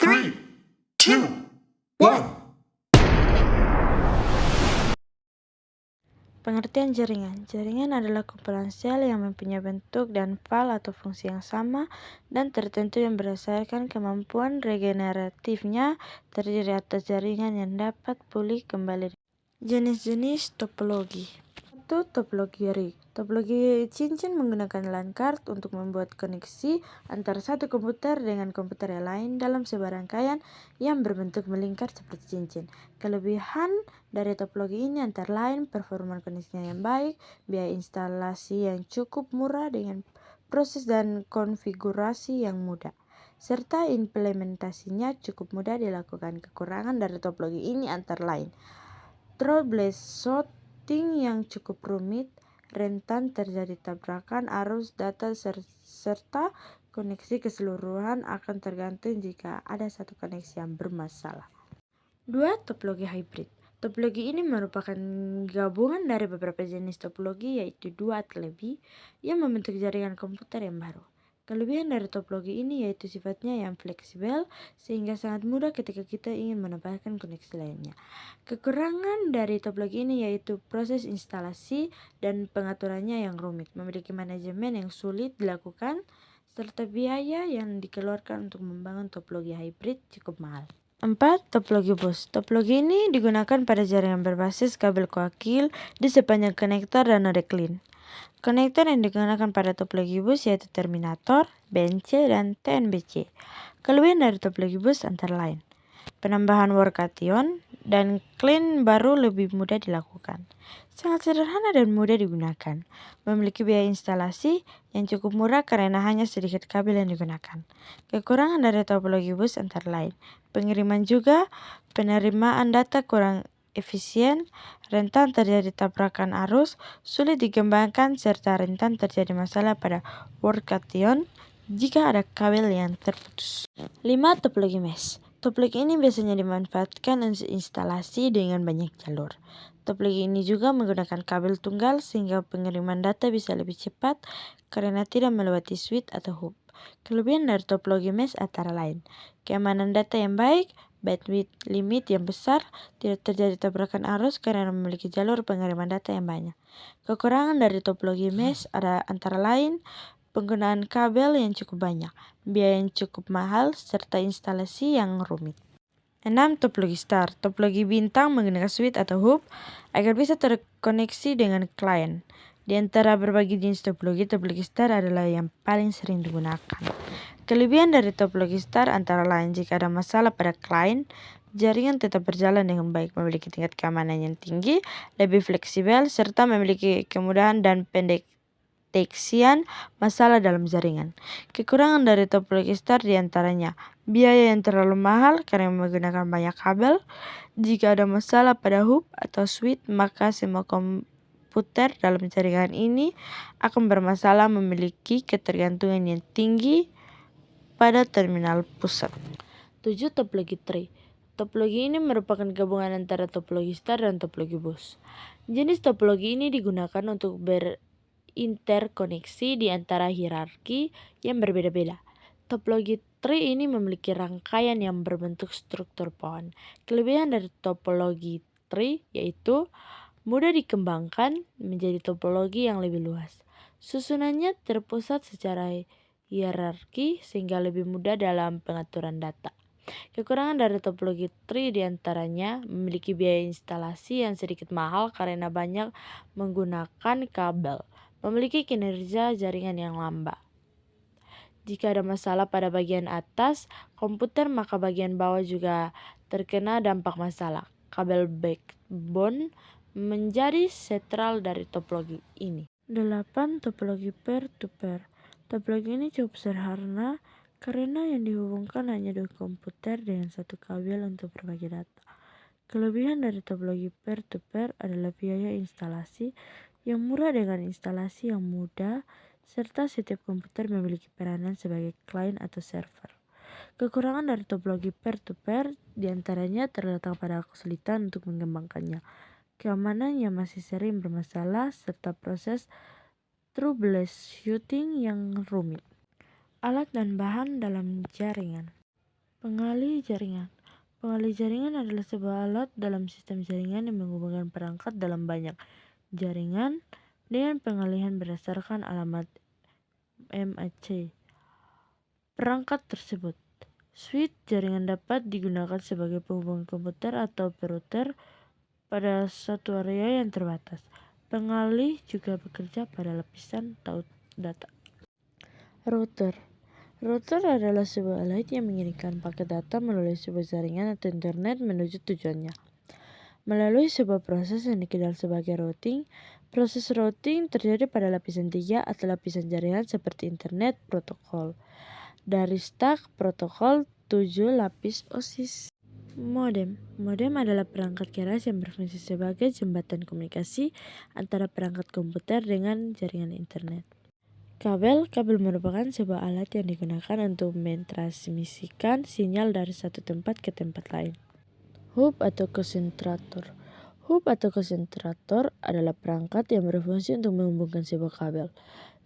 3, 2, 1. Pengertian jaringan. Jaringan adalah kumpulan sel yang mempunyai bentuk dan file atau fungsi yang sama dan tertentu yang berdasarkan kemampuan regeneratifnya terdiri atas jaringan yang dapat pulih kembali. Jenis-jenis topologi. 1. Topologi ring. Topologi cincin menggunakan line card untuk membuat koneksi antara satu komputer dengan komputer yang lain dalam sebuah rangkaian yang berbentuk melingkar seperti cincin. Kelebihan dari topologi ini antara lain performa koneksinya yang baik, biaya instalasi yang cukup murah dengan proses dan konfigurasi yang mudah, serta implementasinya cukup mudah dilakukan. Kekurangan dari topologi ini antara lain troubleshooting yang cukup rumit, rentan terjadi tabrakan arus data serta koneksi keseluruhan akan tergantung jika ada satu koneksi yang bermasalah. 2. Topologi hybrid. Topologi ini merupakan gabungan dari beberapa jenis topologi yaitu 2 atau lebih yang membentuk jaringan komputer yang baru. Kelebihan dari topologi ini yaitu sifatnya yang fleksibel sehingga sangat mudah ketika kita ingin menambahkan koneksi lainnya. Kekurangan dari topologi ini yaitu proses instalasi dan pengaturannya yang rumit, memiliki manajemen yang sulit dilakukan, serta biaya yang dikeluarkan untuk membangun topologi hybrid cukup mahal. 4. Topologi bus. Topologi ini digunakan pada jaringan berbasis kabel koaksil di sepanjang konektor dan node clean. Konektor yang digunakan pada topologi bus yaitu terminator, BNC, dan TNBC. Kelebihan dari topologi bus antara lain penambahan workation dan clean baru lebih mudah dilakukan. Sangat sederhana dan mudah digunakan. Memiliki biaya instalasi yang cukup murah karena hanya sedikit kabel yang digunakan. Kekurangan dari topologi bus antara lain pengiriman juga, penerimaan data kurang efisien, rentan terjadi tabrakan arus, sulit dikembangkan, serta rentan terjadi masalah pada workation jika ada kabel yang terputus. 5. Topologi mesh. Topologi ini biasanya dimanfaatkan untuk instalasi dengan banyak jalur. Topologi ini juga menggunakan kabel tunggal sehingga pengiriman data bisa lebih cepat karena tidak melewati switch atau hub. Kelebihan dari topologi mesh antara lain keamanan data yang baik, bandwidth limit yang besar, tidak terjadi tabrakan arus karena memiliki jalur pengiriman data yang banyak. Kekurangan dari topologi mesh ada antara lain penggunaan kabel yang cukup banyak, biaya yang cukup mahal, serta instalasi yang rumit. 6. Topologi star. Topologi bintang menggunakan switch atau hub agar bisa terkoneksi dengan klien. Di antara berbagai jenis topologi, topologi star adalah yang paling sering digunakan. Kelebihan dari topologi star antara lain jika ada masalah pada klien, jaringan tetap berjalan dengan baik, memiliki tingkat keamanan yang tinggi, lebih fleksibel, serta memiliki kemudahan dan pendeteksian masalah dalam jaringan. Kekurangan dari topologi star diantaranya biaya yang terlalu mahal karena menggunakan banyak kabel. Jika ada masalah pada hub atau switch, maka semua komputer dalam jaringan ini akan bermasalah, memiliki ketergantungan yang tinggi pada terminal pusat. 7. Topologi tree. Topologi ini merupakan gabungan antara topologi star dan topologi bus. Jenis topologi ini digunakan untuk berinterkoneksi di antara hierarki yang berbeda-beda. Topologi tree ini memiliki rangkaian yang berbentuk struktur pohon. Kelebihan dari topologi tree yaitu mudah dikembangkan menjadi topologi yang lebih luas. Susunannya terpusat secara hierarki sehingga lebih mudah dalam pengaturan data. Kekurangan dari topologi tree diantaranya memiliki biaya instalasi yang sedikit mahal karena banyak menggunakan kabel, memiliki kinerja jaringan yang lambat. Jika ada masalah pada bagian atas komputer, maka bagian bawah juga terkena dampak masalah. Kabel backbone menjadi sentral dari topologi ini. 8. Topologi peer-to-peer. Topologi ini cukup sederhana karena yang dihubungkan hanya dua komputer dengan satu kabel untuk berbagi data. Kelebihan dari topologi peer-to-peer adalah biaya instalasi yang murah dengan instalasi yang mudah, serta setiap komputer memiliki peranan sebagai klien atau server. Kekurangan dari topologi peer-to-peer diantaranya terletak pada kesulitan untuk mengembangkannya, keamanan yang masih sering bermasalah, serta proses troubleshooting yang rumit. Alat dan bahan dalam jaringan. Pengalih jaringan. Pengalih jaringan adalah sebuah alat dalam sistem jaringan yang menghubungkan perangkat dalam banyak jaringan dengan pengalihan berdasarkan alamat MAC perangkat tersebut. Switch jaringan dapat digunakan sebagai penghubung komputer atau router pada satu area yang terbatas. Pengalih juga bekerja pada lapisan data. Router. Router adalah sebuah alat yang mengirimkan paket data melalui sebuah jaringan atau internet menuju tujuannya. Melalui sebuah proses yang dikenal sebagai routing, proses routing terjadi pada lapisan 3 atau lapisan jaringan seperti internet protokol. Dari stack protokol 7 lapis OSIS. Modem. Modem adalah perangkat keras yang berfungsi sebagai jembatan komunikasi antara perangkat komputer dengan jaringan internet. Kabel merupakan sebuah alat yang digunakan untuk mentransmisikan sinyal dari satu tempat ke tempat lain. Hub atau konsentrator. Hub atau konsentrator adalah perangkat yang berfungsi untuk menghubungkan sebuah kabel,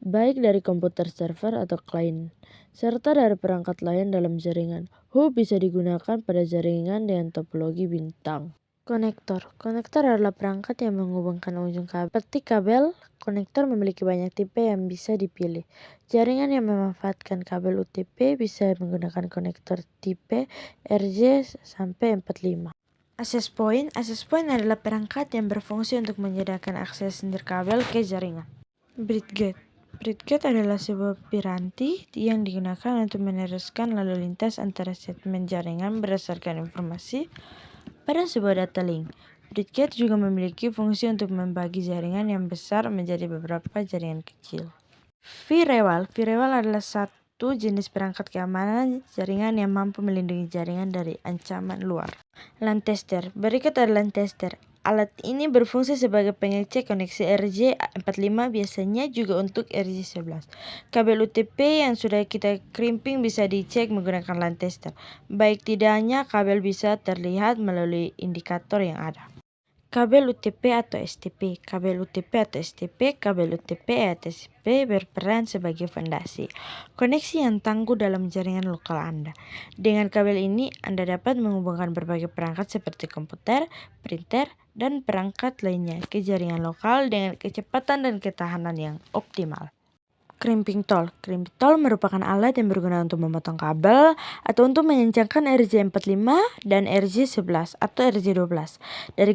baik dari komputer server atau klien, serta dari perangkat lain dalam jaringan. Hub bisa digunakan pada jaringan dengan topologi bintang. Konektor. Konektor adalah perangkat yang menghubungkan ujung kabel. Seperti kabel, konektor memiliki banyak tipe yang bisa dipilih. Jaringan yang memanfaatkan kabel UTP bisa menggunakan konektor tipe RJ45. Access point. Access point adalah perangkat yang berfungsi untuk menyediakan akses nirkabel ke jaringan. Bridgegate. Bridgegate adalah sebuah piranti yang digunakan untuk meneruskan lalu lintas antara segmen jaringan berdasarkan informasi pada sebuah data link. Bridgegate juga memiliki fungsi untuk membagi jaringan yang besar menjadi beberapa jaringan kecil. Firewall. Firewall adalah satu jenis perangkat keamanan jaringan yang mampu melindungi jaringan dari ancaman luar. LAN tester. Berikut adalah LAN tester. Alat ini berfungsi sebagai pengecek koneksi RJ45, biasanya juga untuk RJ11. Kabel UTP yang sudah kita crimping bisa dicek menggunakan LAN tester. Baik tidaknya, kabel bisa terlihat melalui indikator yang ada. Kabel UTP atau STP. Kabel UTP atau STP, kabel UTP atau STP berperan sebagai fondasi koneksi yang tangguh dalam jaringan lokal Anda. Dengan kabel ini, Anda dapat menghubungkan berbagai perangkat seperti komputer, printer, dan perangkat lainnya ke jaringan lokal dengan kecepatan dan ketahanan yang optimal. Crimping tool. Crimping tool merupakan alat yang berguna untuk memotong kabel atau untuk mengencangkan RJ45 dan RJ11 atau RJ12. Dari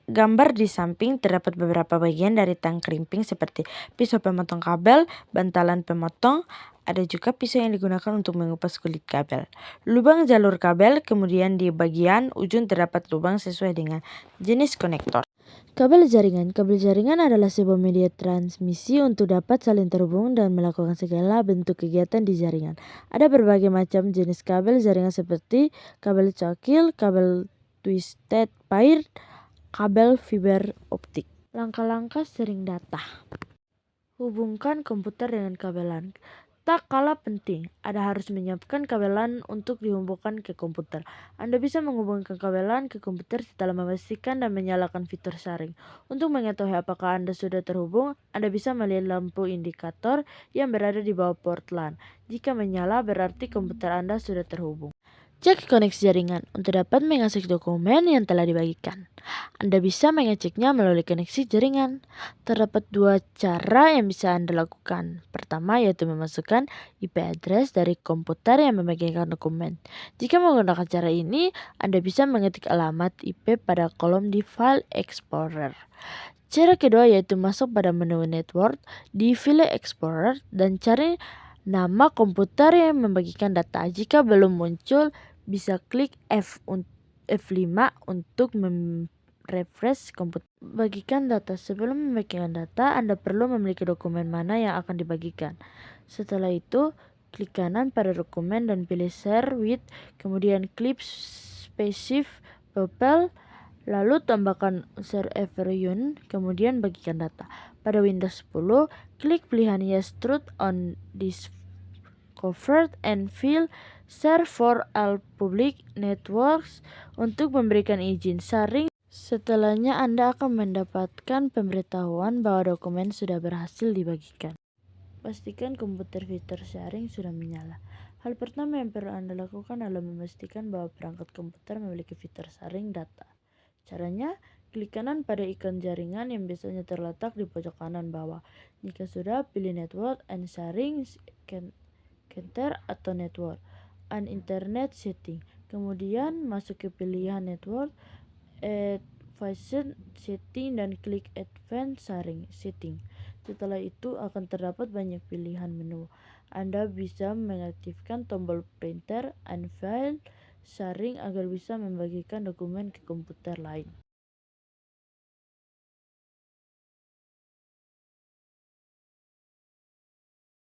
gambar di samping terdapat beberapa bagian dari tang crimping seperti pisau pemotong kabel, bantalan pemotong, ada juga pisau yang digunakan untuk mengupas kulit kabel. Lubang jalur kabel, kemudian di bagian ujung terdapat lubang sesuai dengan jenis konektor. Kabel jaringan. Kabel jaringan adalah sebuah media transmisi untuk dapat saling terhubung dan melakukan segala bentuk kegiatan di jaringan. Ada berbagai macam jenis kabel jaringan seperti kabel cokil, kabel twisted pair, kabel fiber optik. Langkah-langkah sering data. Hubungkan komputer dengan kabel LAN. Tak kalah penting, Anda harus menyiapkan kabel LAN untuk dihubungkan ke komputer. Anda bisa menghubungkan kabel LAN ke komputer setelah memastikan dan menyalakan fitur sharing. Untuk mengetahui apakah Anda sudah terhubung, Anda bisa melihat lampu indikator yang berada di bawah port LAN. Jika menyala, berarti komputer Anda sudah terhubung. Cek koneksi jaringan untuk dapat mengakses dokumen yang telah dibagikan. Anda bisa mengeceknya melalui koneksi jaringan. Terdapat dua cara yang bisa Anda lakukan. Pertama yaitu memasukkan IP address dari komputer yang membagikan dokumen. Jika menggunakan cara ini, Anda bisa mengetik alamat IP pada kolom di File Explorer. Cara kedua yaitu masuk pada menu Network di File Explorer dan cari nama komputer yang membagikan data. Jika belum muncul, bisa klik F5 untuk refresh komputer. Bagikan data. Sebelum membagikan data, Anda perlu memiliki dokumen mana yang akan dibagikan. Setelah itu, klik kanan pada dokumen dan pilih Share with, kemudian klik Specify File, lalu tambahkan Share Everyone, kemudian bagikan data. Pada Windows 10, klik pilihan Yes Truth on this covered and file Share for all public networks untuk memberikan izin sharing. Setelahnya Anda akan mendapatkan pemberitahuan bahwa dokumen sudah berhasil dibagikan. Pastikan komputer fitur sharing sudah menyala. Hal pertama yang perlu Anda lakukan adalah memastikan bahwa perangkat komputer memiliki fitur sharing data. Caranya, klik kanan pada ikon jaringan yang biasanya terletak di pojok kanan bawah. Jika sudah, pilih Network and Sharing Center atau Network and Internet Setting. Kemudian masuk ke pilihan Network, Advanced Setting dan klik Advanced Sharing Setting. Setelah itu akan terdapat banyak pilihan menu. Anda bisa mengaktifkan tombol Printer and File Sharing agar bisa membagikan dokumen ke komputer lain.